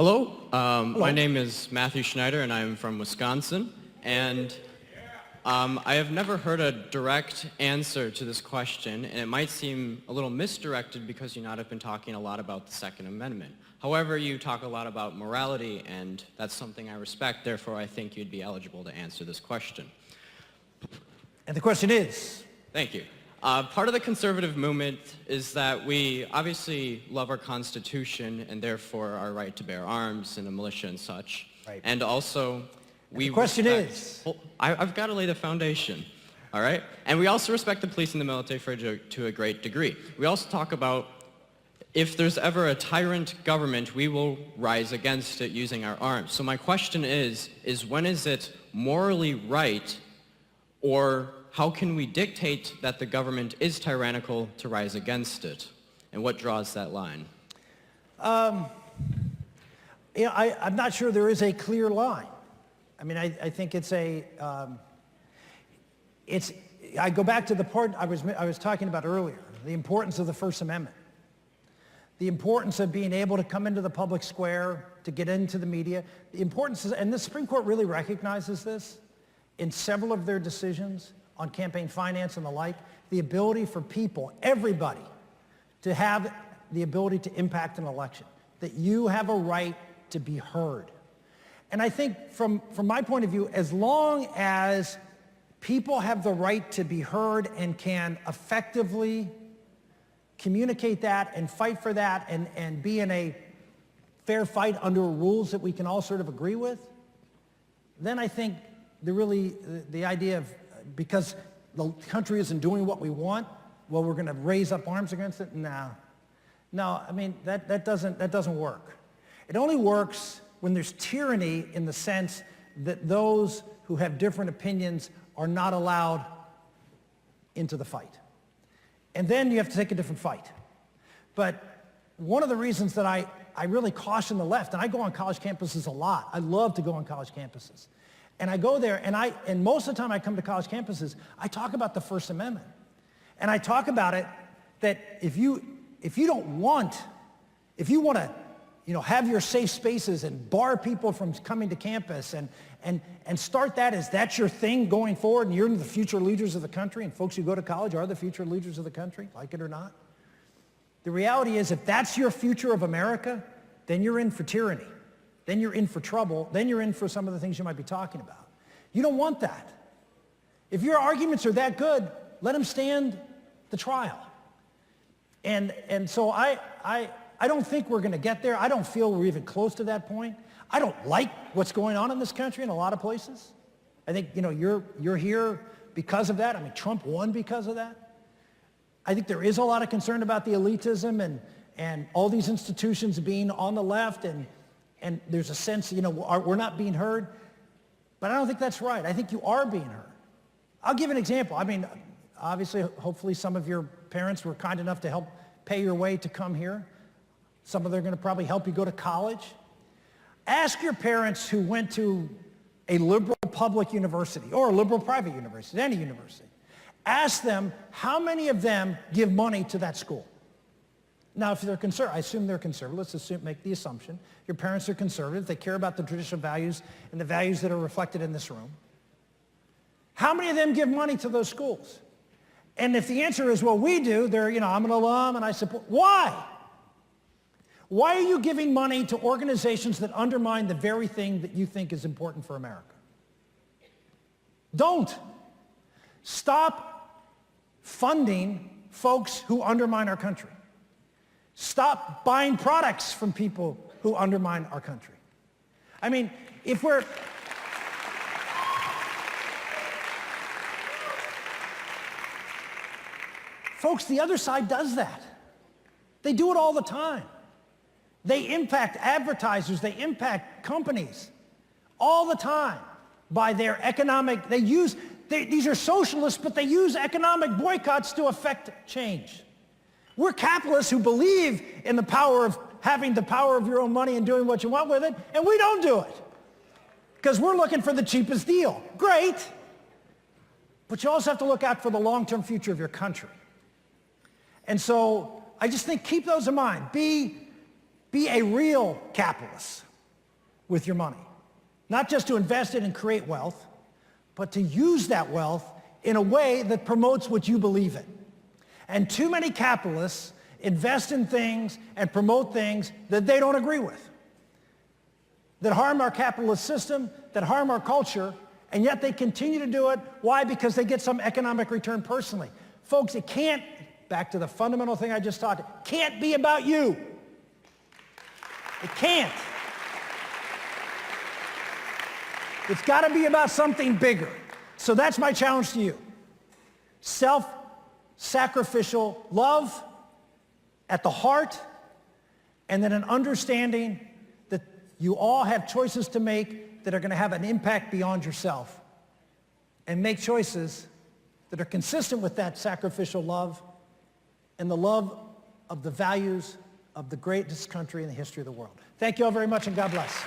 Hello. Hello. My name is Matthew Schneider, and I'm from Wisconsin. And I have never heard a direct answer to this question, and it might seem a little misdirected because you not have been talking a lot about the Second Amendment. However, you talk a lot about morality, and that's something I respect. Therefore, I think you'd be eligible to answer this question. And the question is? Thank you. Part of the conservative movement is that we obviously love our Constitution and therefore our right to bear arms and a militia and such. Right. And also, the question is? Well, I've got to lay the foundation, all right? And we also respect the police and the military to a great degree. We also talk about if there's ever a tyrant government, we will rise against it using our arms. So my question is when is it morally right, or how can we dictate that the government is tyrannical to rise against it? And what draws that line? I'm not sure there is a clear line. I mean, I think it's I go back to the part I was talking about earlier, the importance of the First Amendment, the importance of being able to come into the public square, to get into the media, the importance, and the Supreme Court really recognizes this in several of their decisions on campaign finance and the like, the ability for people, everybody, to have the ability to impact an election, that you have a right to be heard. And I think from my point of view, as long as people have the right to be heard and can effectively communicate that and fight for that and be in a fair fight under rules that we can all sort of agree with, then I think the idea of, because the country isn't doing what we want, well, we're going to raise up arms against it? No, I mean, that doesn't work. It only works when there's tyranny in the sense that those who have different opinions are not allowed into the fight. And then you have to take a different fight. But one of the reasons that I really caution the left, and I go on college campuses a lot. I love to go on college campuses. And I go there, and most of the time I come to college campuses, I talk about the First Amendment. And I talk about it that if you want to, have your safe spaces and bar people from coming to campus and start that as that's your thing going forward, and you're the future leaders of the country, and folks who go to college are the future leaders of the country, like it or not. The reality is, if that's your future of America, then you're in for tyranny. Then you're in for trouble. Then you're in for some of the things you might be talking about. You don't want that. If your arguments are that good, let them stand the trial. And so I don't think we're going to get there. I don't feel we're even close to that point. I don't like what's going on in this country in a lot of places. I think, you're here because of that. I mean, Trump won because of that. I think there is a lot of concern about the elitism and all these institutions being on the left, and there's a sense, we're not being heard. But I don't think that's right. I think you are being heard. I'll give an example. I mean, obviously, hopefully some of your parents were kind enough to help pay your way to come here. Some of them are going to probably help you go to college. Ask your parents who went to a liberal public university or a liberal private university, any university. Ask them how many of them give money to that school. Now, if they're conservative, I assume they're conservative. Let's make the assumption. Your parents are conservative. They care about the traditional values and the values that are reflected in this room. How many of them give money to those schools? And if the answer is, well, we do, I'm an alum and I support. Why? Why are you giving money to organizations that undermine the very thing that you think is important for America? Don't. Stop funding folks who undermine our country. Stop buying products from people who undermine our country. I mean, if we're... Folks, the other side does that. They do it all the time. They impact advertisers, they impact companies all the time by their economic, these are socialists, but they use economic boycotts to affect change. We're capitalists who believe in the power of having the power of your own money and doing what you want with it, and we don't do it because we're looking for the cheapest deal. Great, but you also have to look out for the long-term future of your country. And so I just think keep those in mind. Be a real capitalist. with your money. Not just to invest it and create wealth, but to use that wealth in a way that promotes what you believe in. And too many capitalists invest in things and promote things that they don't agree with, that harm our capitalist system, that harm our culture, and yet they continue to do it. Why? Because they get some economic return personally. Folks, it can't, back to the fundamental thing I just talked, it can't be about you. It can't. It's got to be about something bigger. So that's my challenge to you. Self-sacrificial love at the heart, and then an understanding that you all have choices to make that are going to have an impact beyond yourself. And make choices that are consistent with that sacrificial love and the love of the values of the greatest country in the history of the world. Thank you all very much, and God bless.